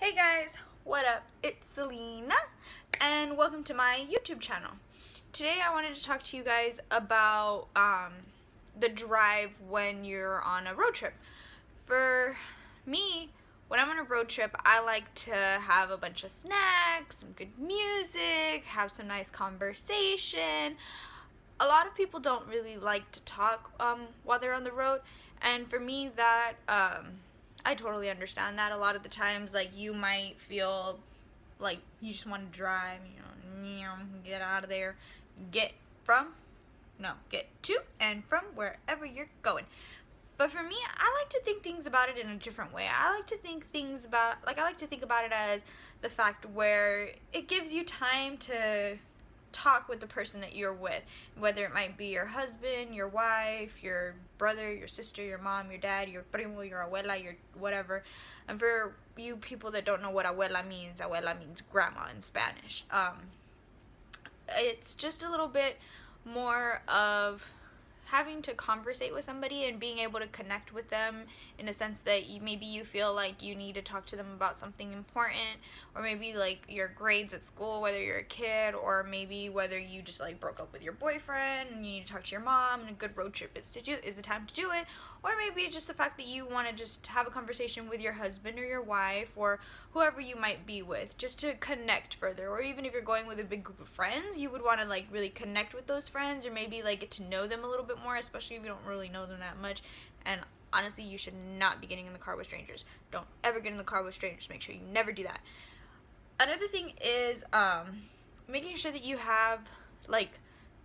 Hey guys, what up? It's Selena, and welcome to my YouTube channel. Today I wanted to talk to you guys about the drive when you're on a road trip. For me, when I'm on a road trip, I like to have a bunch of snacks, some good music, have some nice conversation. A lot of people don't really like to talk while they're on the road, and for me that I totally understand that. A lot of the times, like, you might feel like you just want to drive, get out of there, get to and from wherever you're going. But for me, I like to think things about it in a different way. I like to think about it as the fact where it gives you time to talk with the person that you're with, whether it might be your husband, your wife, your brother, your sister, your mom, your dad, your primo, your abuela, your whatever. And for you people that don't know what abuela means grandma in Spanish. It's just a little bit more of having to conversate with somebody and being able to connect with them in a sense that maybe you feel like you need to talk to them about something important, or maybe like your grades at school, whether you're a kid, or maybe whether you just like broke up with your boyfriend and you need to talk to your mom and a good road trip is the time to do it, or maybe it's just the fact that you want to just have a conversation with your husband or your wife or whoever you might be with, just to connect further. Or even if you're going with a big group of friends, you would want to like really connect with those friends, or maybe like get to know them a little bit more, especially if you don't really know them that much. And honestly, you should not be getting in the car with strangers. Don't ever get in the car with strangers. Make sure you never do that. Another thing is making sure that you have like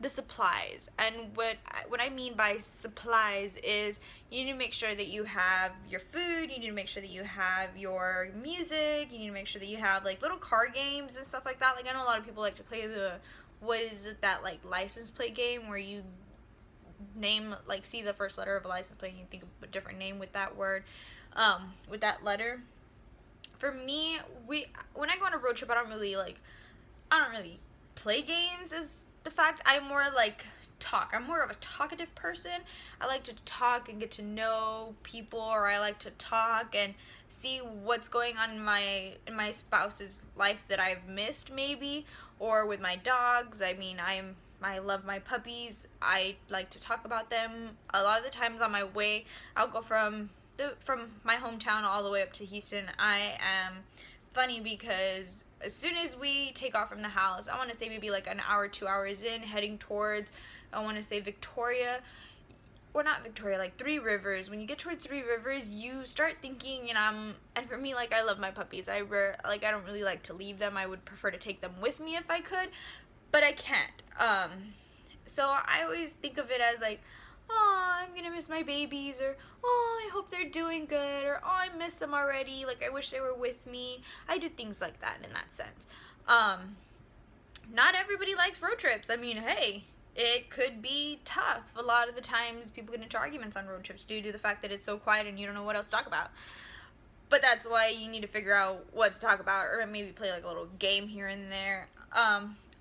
the supplies. And what I mean by supplies is you need to make sure that you have your food, you need to make sure that you have your music, you need to make sure that you have like little card games and stuff like that. Like, I know a lot of people like to play that like license plate game where you name, like, see the first letter of a license plate and you think of a different name with that word, with that letter. For me, when I go on a road trip, I don't really play games. Is the fact I'm more like talk. I'm more of a talkative person. I like to talk and get to know people, or I like to talk and see what's going on in my spouse's life that I've missed, maybe, or with my dogs. I love my puppies. I like to talk about them. A lot of the times on my way, I'll go from my hometown all the way up to Houston. I am funny because as soon as we take off from the house, I want to say maybe like an hour, 2 hours in, heading towards, I want to say Victoria, or not Victoria, like Three Rivers. When you get towards Three Rivers, you start thinking, and for me, like, I love my puppies. I don't really like to leave them. I would prefer to take them with me if I could, but I can't. So I always think of it as like, oh, I'm gonna miss my babies, or oh, I hope they're doing good, or oh, I miss them already, like I wish they were with me. I do things like that in that sense. Not everybody likes road trips. I mean, hey, it could be tough. A lot of the times people get into arguments on road trips due to the fact that it's so quiet and you don't know what else to talk about. But that's why you need to figure out what to talk about, or maybe play like a little game here and there.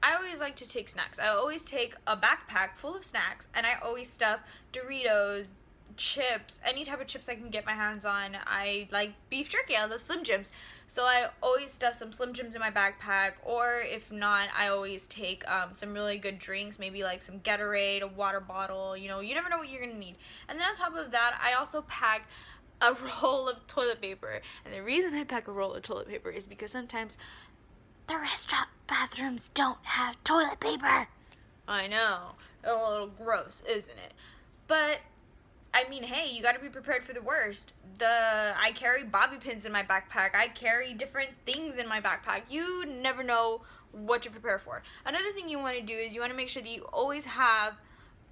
I always like to take snacks. I always take a backpack full of snacks, and I always stuff Doritos, chips, any type of chips I can get my hands on. I like beef jerky. I love Slim Jims. So I always stuff some Slim Jims in my backpack, or if not, I always take some really good drinks, maybe like some Gatorade, a water bottle. You never know what you're going to need. And then on top of that, I also pack a roll of toilet paper. And the reason I pack a roll of toilet paper is because sometimes the restaurant bathrooms don't have toilet paper. I know. A little gross, isn't it? But, I mean, hey, you gotta be prepared for the worst. I carry bobby pins in my backpack. I carry different things in my backpack. You never know what to prepare for. Another thing you want to do is you want to make sure that you always have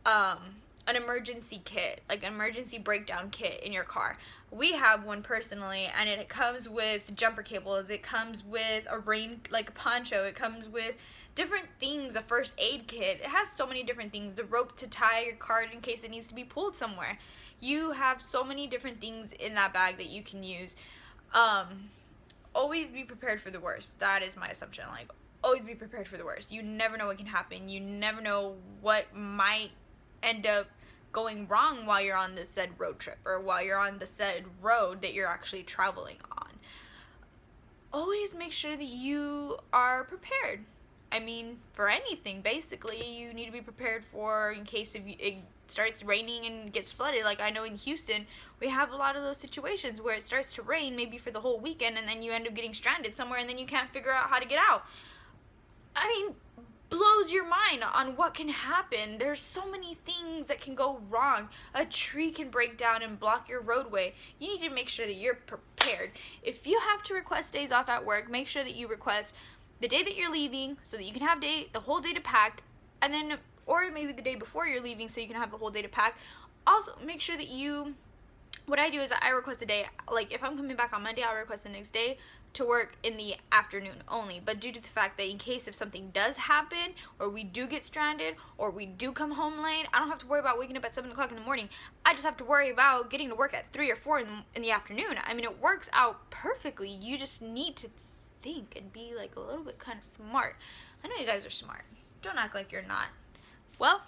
an emergency kit, like an emergency breakdown kit in your car. We have one personally, and it comes with jumper cables, it comes with a poncho, it comes with different things, a first aid kit. It has so many different things, the rope to tie your car in case it needs to be pulled somewhere. You have so many different things in that bag that you can use. Always be prepared for the worst. That is my assumption. Like, always be prepared for the worst. You never know what can happen. You never know what might end up going wrong while you're on this said road trip, or while you're on the said road that you're actually traveling on. always make sure that you are prepared. I mean, for anything, basically, you need to be prepared for in case if it starts raining and gets flooded. Like I know in Houston, we have a lot of those situations where it starts to rain maybe for the whole weekend, and then you end up getting stranded somewhere, and then you can't figure out how to get out. I mean, blows your mind on what can happen. There's so many things that can go wrong. A tree can break down and block your roadway. You need to make sure that you're prepared. If you have to request days off at work, make sure that you request the day that you're leaving so that you can have the whole day to pack, and then or maybe the day before you're leaving so you can have the whole day to pack. Also, make sure that what I do is I request a day, like if I'm coming back on Monday, I'll request the next day to work in the afternoon only. But due to the fact that in case if something does happen, or we do get stranded, or we do come home late, I don't have to worry about waking up at 7 o'clock in the morning. I just have to worry about getting to work at 3 or 4 in the afternoon. I mean, it works out perfectly. You just need to think and be like a little bit kind of smart. I know you guys are smart. Don't act like you're not. Well,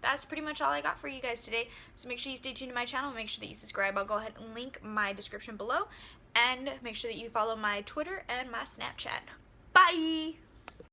that's pretty much all I got for you guys today. So make sure you stay tuned to my channel. Make sure that you subscribe. I'll go ahead and link my description below. And make sure that you follow my Twitter and my Snapchat. Bye!